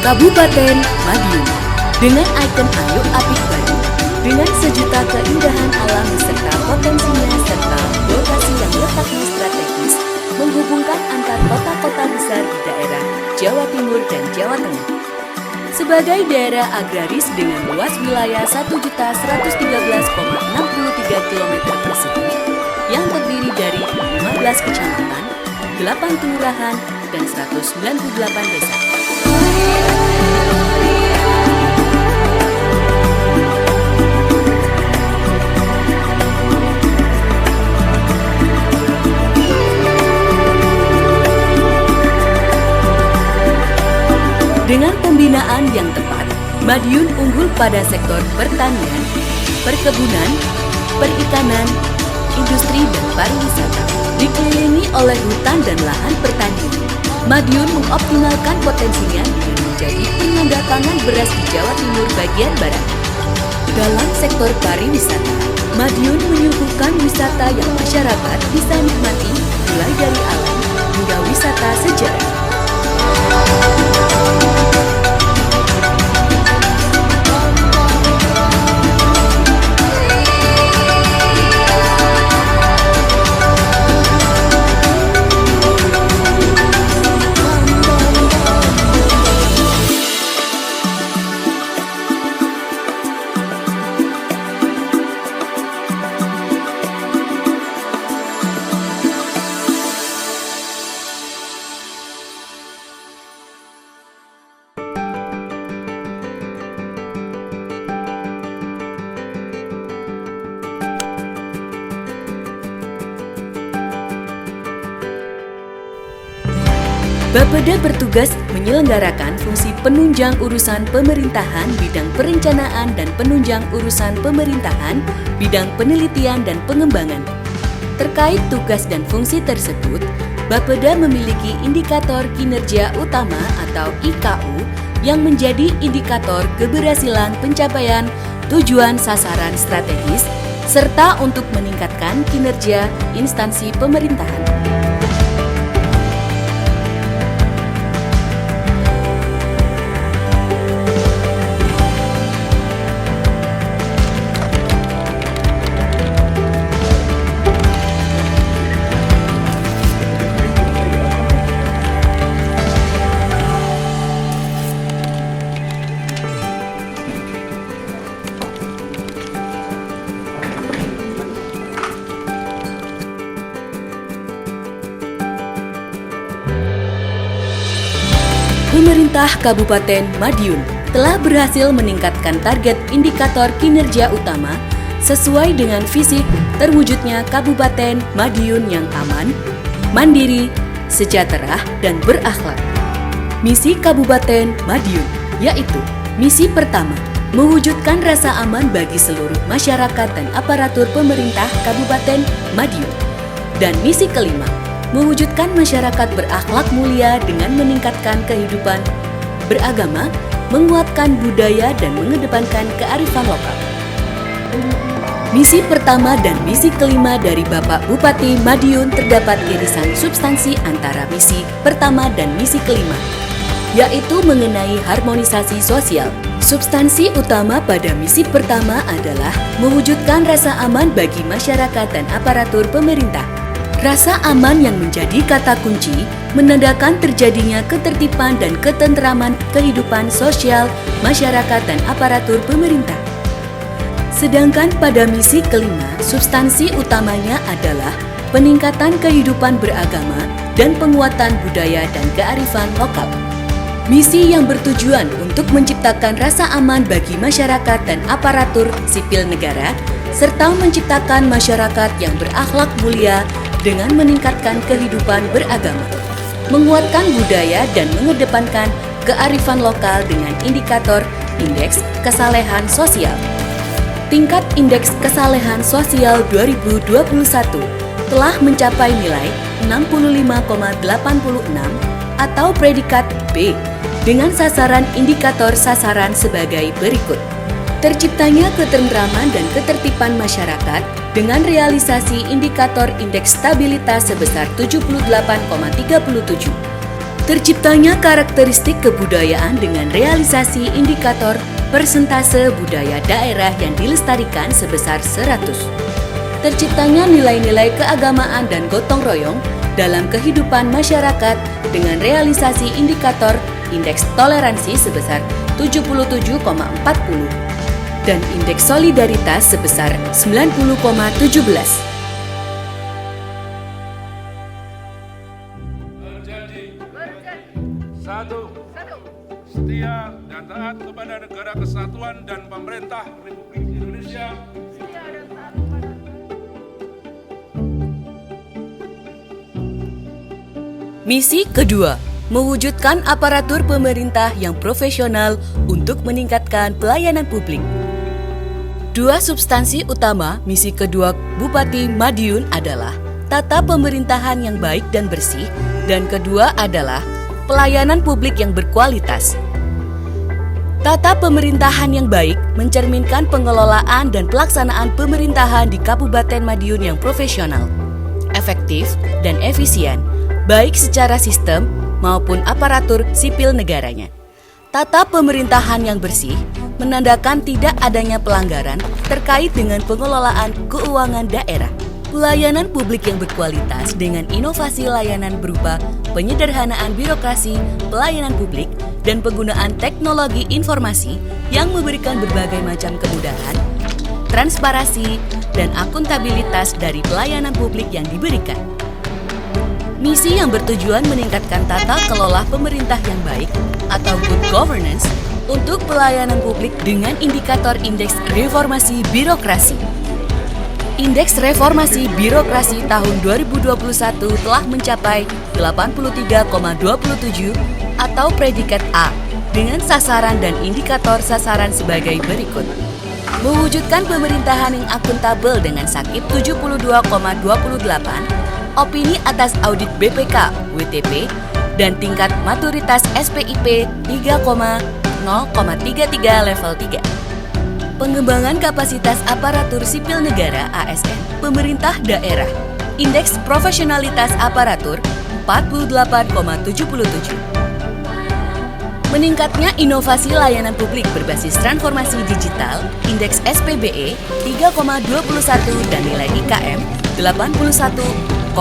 Kabupaten Madiun dengan ikon Ayo Apik Baru, dengan sejuta keindahan alam serta potensinya serta lokasi yang letaknya strategis menghubungkan antar kota-kota besar di daerah Jawa Timur dan Jawa Tengah. Sebagai daerah agraris dengan luas wilayah 1.113,63 km persegi yang terdiri dari 15 kecamatan, 8 kelurahan, dan 198 desa. Dengan pembinaan yang tepat, Madiun unggul pada sektor pertanian, perkebunan, perikanan, industri dan pariwisata. Dikelilingi oleh hutan dan lahan pertanian, Madiun mengoptimalkan potensinya dengan menjadi penyangga pangan beras di Jawa Timur bagian barat. Dalam sektor pariwisata, Madiun menyuguhkan wisata yang masyarakat bisa nikmati mulai dari alam hingga wisata sejarah. Bapeda bertugas menyelenggarakan fungsi penunjang urusan pemerintahan bidang perencanaan dan penunjang urusan pemerintahan bidang penelitian dan pengembangan. Terkait tugas dan fungsi tersebut, Bapeda memiliki indikator kinerja utama atau IKU yang menjadi indikator keberhasilan pencapaian tujuan sasaran strategis serta untuk meningkatkan kinerja instansi pemerintahan. Pemerintah Kabupaten Madiun telah berhasil meningkatkan target indikator kinerja utama sesuai dengan visi terwujudnya Kabupaten Madiun yang aman, mandiri, sejahtera, dan berakhlak. Misi Kabupaten Madiun yaitu misi pertama, mewujudkan rasa aman bagi seluruh masyarakat dan aparatur pemerintah Kabupaten Madiun. Dan misi kelima, mewujudkan masyarakat berakhlak mulia dengan meningkatkan kehidupan beragama, menguatkan budaya dan mengedepankan kearifan lokal. Misi pertama dan misi kelima dari Bapak Bupati Madiun terdapat irisan substansi antara misi pertama dan misi kelima, yaitu mengenai harmonisasi sosial. Substansi utama pada misi pertama adalah mewujudkan rasa aman bagi masyarakat dan aparatur pemerintah. Rasa aman yang menjadi kata kunci menandakan terjadinya ketertiban dan ketentraman kehidupan sosial masyarakat dan aparatur pemerintah. Sedangkan pada misi kelima, substansi utamanya adalah peningkatan kehidupan beragama dan penguatan budaya dan kearifan lokal. Misi yang bertujuan untuk menciptakan rasa aman bagi masyarakat dan aparatur sipil negara, serta menciptakan masyarakat yang berakhlak mulia dengan meningkatkan kehidupan beragama, menguatkan budaya dan mengedepankan kearifan lokal dengan indikator Indeks Kesalehan Sosial. Tingkat Indeks Kesalehan Sosial 2021 telah mencapai nilai 65,86 atau predikat B dengan sasaran indikator sasaran sebagai berikut. Terciptanya ketentraman dan ketertiban masyarakat dengan realisasi indikator indeks stabilitas sebesar 78,37. Terciptanya karakteristik kebudayaan dengan realisasi indikator persentase budaya daerah yang dilestarikan sebesar 100. Terciptanya nilai-nilai keagamaan dan gotong royong dalam kehidupan masyarakat dengan realisasi indikator indeks toleransi sebesar 77,40 dan indeks solidaritas sebesar 90,17. Satu, setia dan taat kepada negara kesatuan dan pemerintah Republik Indonesia. Misi kedua, mewujudkan aparatur pemerintah yang profesional untuk meningkatkan pelayanan publik. Dua substansi utama misi kedua Bupati Madiun adalah tata pemerintahan yang baik dan bersih, dan kedua adalah pelayanan publik yang berkualitas. Tata pemerintahan yang baik mencerminkan pengelolaan dan pelaksanaan pemerintahan di Kabupaten Madiun yang profesional, efektif, dan efisien, baik secara sistem maupun aparatur sipil negaranya. Tata pemerintahan yang bersih menandakan tidak adanya pelanggaran terkait dengan pengelolaan keuangan daerah. Pelayanan publik yang berkualitas dengan inovasi layanan berupa penyederhanaan birokrasi, pelayanan publik, dan penggunaan teknologi informasi yang memberikan berbagai macam kemudahan, transparansi, dan akuntabilitas dari pelayanan publik yang diberikan. Misi yang bertujuan meningkatkan tata kelola pemerintah yang baik atau good governance untuk pelayanan publik dengan indikator indeks reformasi birokrasi. Indeks reformasi birokrasi tahun 2021 telah mencapai 83,27 atau predikat A dengan sasaran dan indikator sasaran sebagai berikut. Mewujudkan pemerintahan yang akuntabel dengan sakit 72,28, opini atas audit BPK, WTP, dan tingkat maturitas SPIP 3,0,33 level 3. Pengembangan kapasitas aparatur sipil negara ASN, pemerintah daerah, indeks profesionalitas aparatur 48,77. Meningkatnya inovasi layanan publik berbasis transformasi digital, indeks SPBE 3,21 dan nilai IKM 81,09.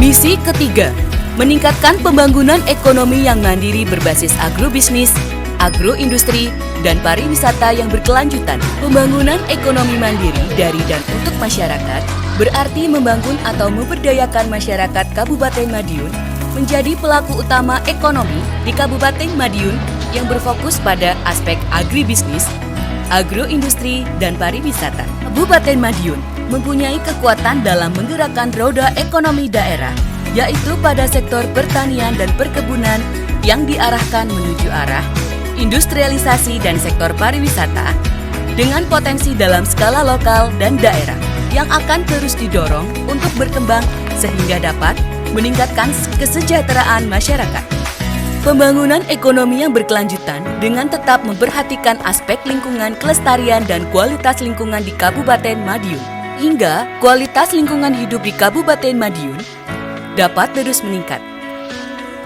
Misi ketiga, meningkatkan pembangunan ekonomi yang mandiri berbasis agrobisnis, agroindustri, dan pariwisata yang berkelanjutan. Pembangunan ekonomi mandiri dari dan untuk masyarakat berarti membangun atau memberdayakan masyarakat Kabupaten Madiun menjadi pelaku utama ekonomi di Kabupaten Madiun yang berfokus pada aspek agribisnis, agroindustri, dan pariwisata. Kabupaten Madiun mempunyai kekuatan dalam menggerakkan roda ekonomi daerah, yaitu pada sektor pertanian dan perkebunan yang diarahkan menuju arah industrialisasi dan sektor pariwisata dengan potensi dalam skala lokal dan daerah yang akan terus didorong untuk berkembang sehingga dapat meningkatkan kesejahteraan masyarakat. Pembangunan ekonomi yang berkelanjutan dengan tetap memperhatikan aspek lingkungan, kelestarian, dan kualitas lingkungan di Kabupaten Madiun, hingga kualitas lingkungan hidup di Kabupaten Madiun dapat terus meningkat.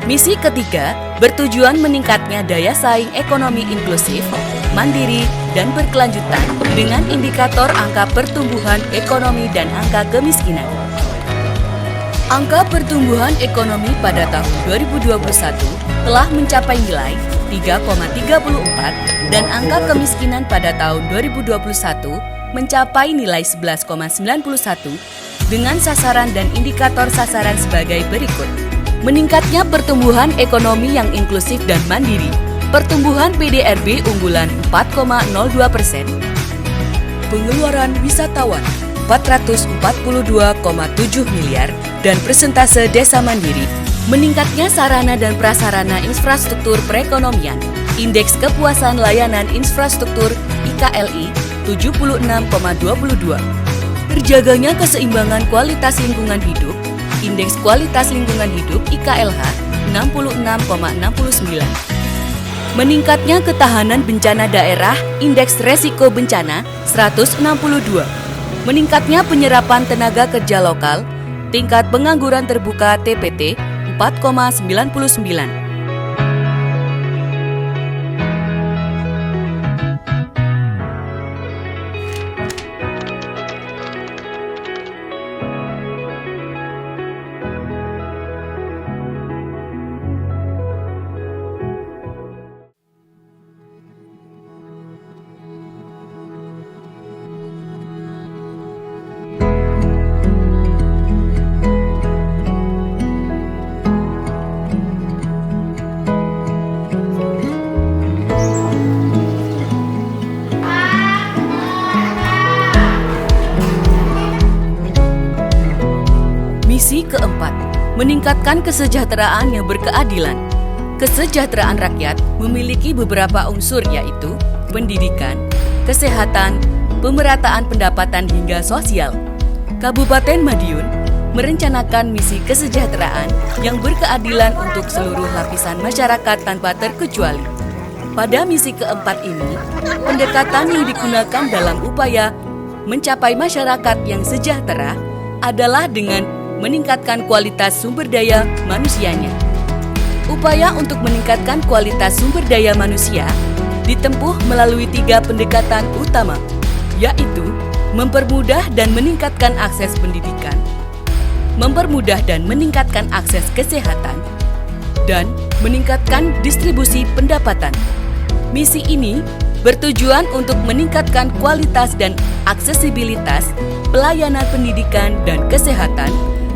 Misi ketiga bertujuan meningkatnya daya saing ekonomi inklusif, mandiri, dan berkelanjutan dengan indikator angka pertumbuhan ekonomi dan angka kemiskinan. Angka pertumbuhan ekonomi pada tahun 2021 telah mencapai nilai 3,34 dan angka kemiskinan pada tahun 2021 mencapai nilai 11,91 dengan sasaran dan indikator sasaran sebagai berikut. Meningkatnya pertumbuhan ekonomi yang inklusif dan mandiri. Pertumbuhan PDRB unggulan 4,02%. Pengeluaran wisatawan 442,7 miliar dan persentase desa mandiri. Meningkatnya sarana dan prasarana infrastruktur perekonomian. Indeks kepuasan layanan infrastruktur IKLI 76,22. Terjaganya keseimbangan kualitas lingkungan hidup. Indeks kualitas lingkungan hidup IKLH 66,69. Meningkatnya ketahanan bencana daerah, indeks resiko bencana 162. Meningkatnya penyerapan tenaga kerja lokal, tingkat pengangguran terbuka TPT 4,99. Misi keempat, meningkatkan kesejahteraan yang berkeadilan. Kesejahteraan rakyat memiliki beberapa unsur yaitu pendidikan, kesehatan, pemerataan pendapatan hingga sosial. Kabupaten Madiun merencanakan misi kesejahteraan yang berkeadilan untuk seluruh lapisan masyarakat tanpa terkecuali. Pada misi keempat ini, pendekatan yang digunakan dalam upaya mencapai masyarakat yang sejahtera adalah dengan meningkatkan kualitas sumber daya manusianya. Upaya untuk meningkatkan kualitas sumber daya manusia ditempuh melalui 3 pendekatan utama, yaitu mempermudah dan meningkatkan akses pendidikan, mempermudah dan meningkatkan akses kesehatan, dan meningkatkan distribusi pendapatan. Misi ini bertujuan untuk meningkatkan kualitas dan aksesibilitas pelayanan pendidikan dan kesehatan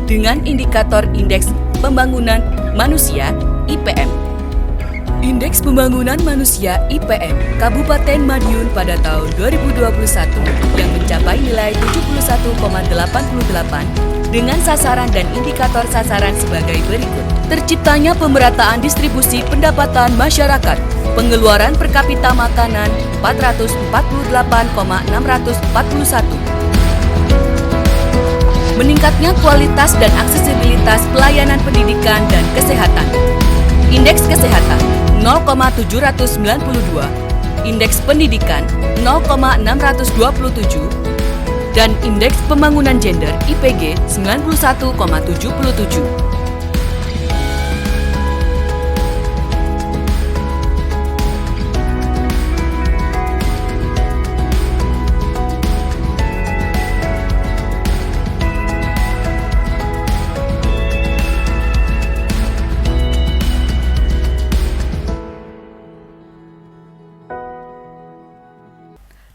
dengan indikator Indeks Pembangunan Manusia (IPM). Indeks Pembangunan Manusia (IPM) Kabupaten Madiun pada tahun 2021 yang mencapai nilai 71,88 dengan sasaran dan indikator sasaran sebagai berikut. Terciptanya pemerataan distribusi pendapatan masyarakat. Pengeluaran per kapita makanan 448,641. Meningkatnya kualitas dan aksesibilitas pelayanan pendidikan dan kesehatan. Indeks kesehatan 0,792, indeks pendidikan 0,627, dan indeks pembangunan gender IPG 91,77.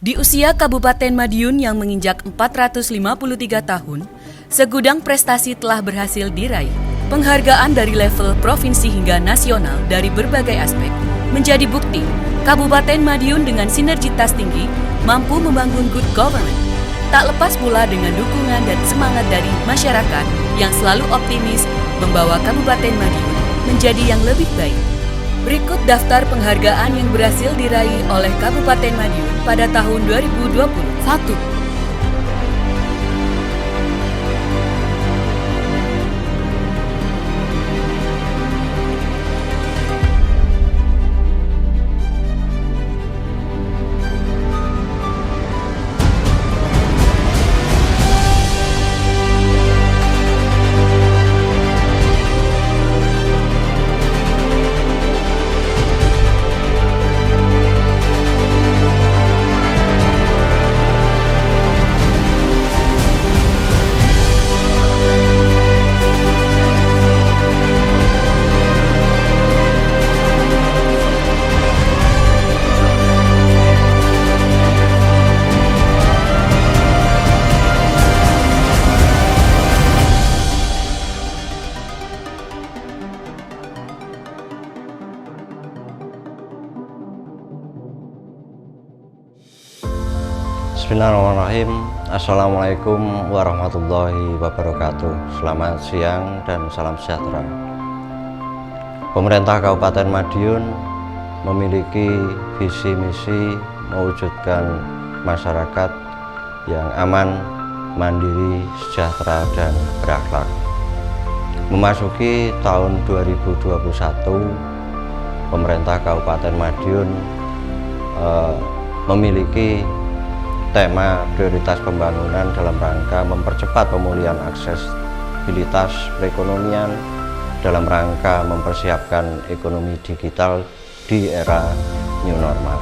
Di usia Kabupaten Madiun yang menginjak 453 tahun, segudang prestasi telah berhasil diraih. Penghargaan dari level provinsi hingga nasional dari berbagai aspek menjadi bukti Kabupaten Madiun dengan sinergitas tinggi mampu membangun good government. Tak lepas pula dengan dukungan dan semangat dari masyarakat yang selalu optimis membawa Kabupaten Madiun menjadi yang lebih baik. Berikut daftar penghargaan yang berhasil diraih oleh Kabupaten Madiun pada tahun 2021. 1. Bismillahirrahmanirrahim. Assalamualaikum warahmatullahi wabarakatuh. Selamat siang dan salam sejahtera. Pemerintah Kabupaten Madiun memiliki visi misi mewujudkan masyarakat yang aman, mandiri, sejahtera, dan berakhlak. Memasuki tahun 2021, pemerintah Kabupaten Madiun memiliki tema prioritas pembangunan dalam rangka mempercepat pemulihan aksesibilitas perekonomian dalam rangka mempersiapkan ekonomi digital di era new normal.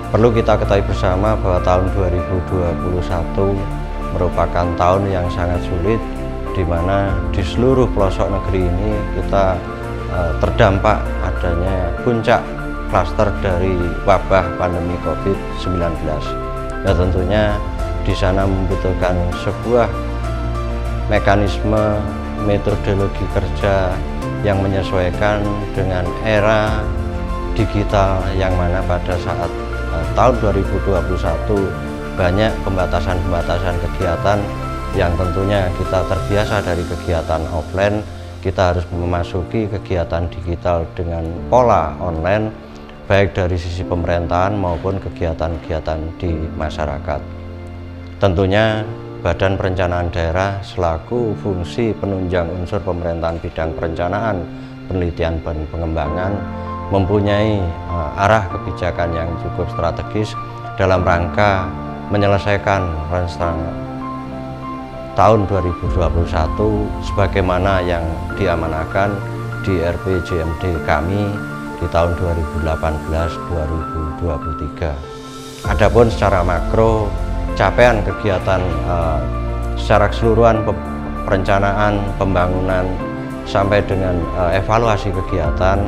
Perlu kita ketahui bersama bahwa tahun 2021 merupakan tahun yang sangat sulit, di mana di seluruh pelosok negeri ini kita terdampak adanya puncak klaster dari wabah pandemi COVID-19. Ya, tentunya di sana membutuhkan sebuah mekanisme metodologi kerja yang menyesuaikan dengan era digital, yang mana pada saat tahun 2021 banyak pembatasan-pembatasan kegiatan yang tentunya kita terbiasa dari kegiatan offline, kita harus memasuki kegiatan digital dengan pola online, baik dari sisi pemerintahan maupun kegiatan-kegiatan di masyarakat. Tentunya Badan Perencanaan Daerah selaku fungsi penunjang unsur pemerintahan bidang perencanaan, penelitian, dan pengembangan mempunyai arah kebijakan yang cukup strategis dalam rangka menyelesaikan rencana tahun 2021 sebagaimana yang diamanahkan di RPJMD kami di tahun 2018-2023. Adapun secara makro, capaian kegiatan secara keseluruhan perencanaan, pembangunan sampai dengan evaluasi kegiatan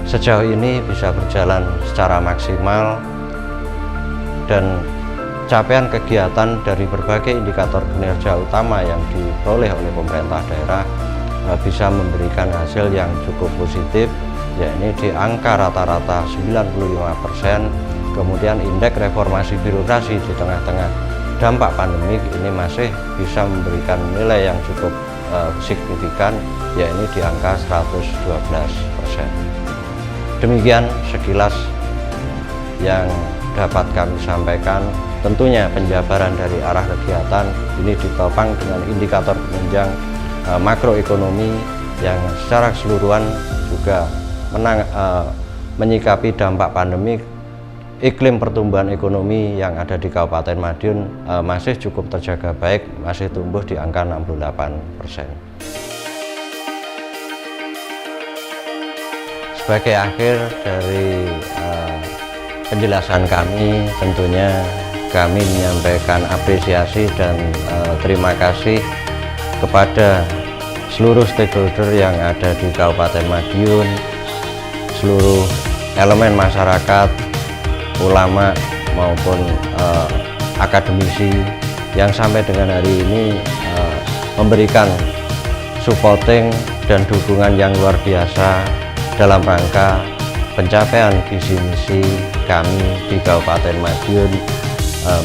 sejauh ini bisa berjalan secara maksimal, dan capaian kegiatan dari berbagai indikator kinerja utama yang diperoleh oleh pemerintah daerah bisa memberikan hasil yang cukup positif, yakni di angka rata-rata 95%. Kemudian indeks reformasi birokrasi di tengah-tengah dampak pandemik ini masih bisa memberikan nilai yang cukup signifikan, yakni di angka 112%. Demikian sekilas yang dapat kami sampaikan. Tentunya penjabaran dari arah kegiatan ini ditopang dengan indikator penunjang makroekonomi yang secara keseluruhan juga menyikapi dampak pandemik. Iklim pertumbuhan ekonomi yang ada di Kabupaten Madiun masih cukup terjaga baik, masih tumbuh di angka 68%. Sebagai akhir dari penjelasan kami, tentunya kami menyampaikan apresiasi dan terima kasih kepada seluruh stakeholder yang ada di Kabupaten Madiun, seluruh elemen masyarakat, ulama maupun akademisi yang sampai dengan hari ini memberikan supporting dan dukungan yang luar biasa dalam rangka pencapaian visi misi kami di Kabupaten Madiun,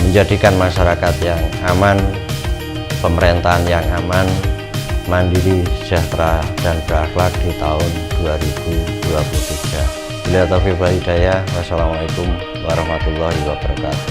menjadikan masyarakat yang aman, pemerintahan yang aman, mandiri, sejahtera, dan berakhlak di tahun 2023. Bila taufiq wal hidayah, wassalamualaikum warahmatullahi wabarakatuh.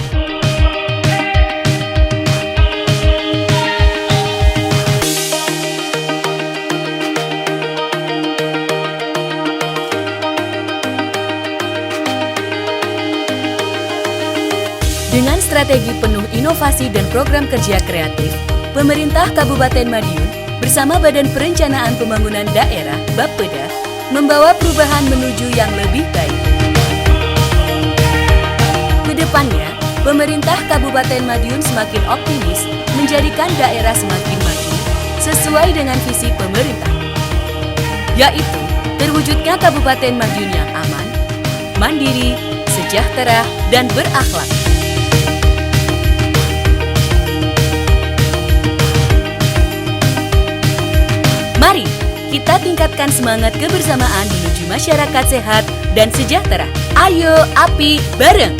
Dengan strategi penuh inovasi dan program kerja kreatif, pemerintah Kabupaten Madiun bersama Badan Perencanaan Pembangunan Daerah (Bapeda) membawa perubahan menuju yang lebih baik. Kedepannya, pemerintah Kabupaten Madiun semakin optimis menjadikan daerah semakin maju sesuai dengan visi pemerintah, yaitu terwujudnya Kabupaten Madiun yang aman, mandiri, sejahtera, dan berakhlak. Mari kita tingkatkan semangat kebersamaan menuju masyarakat sehat dan sejahtera. Ayo API bareng!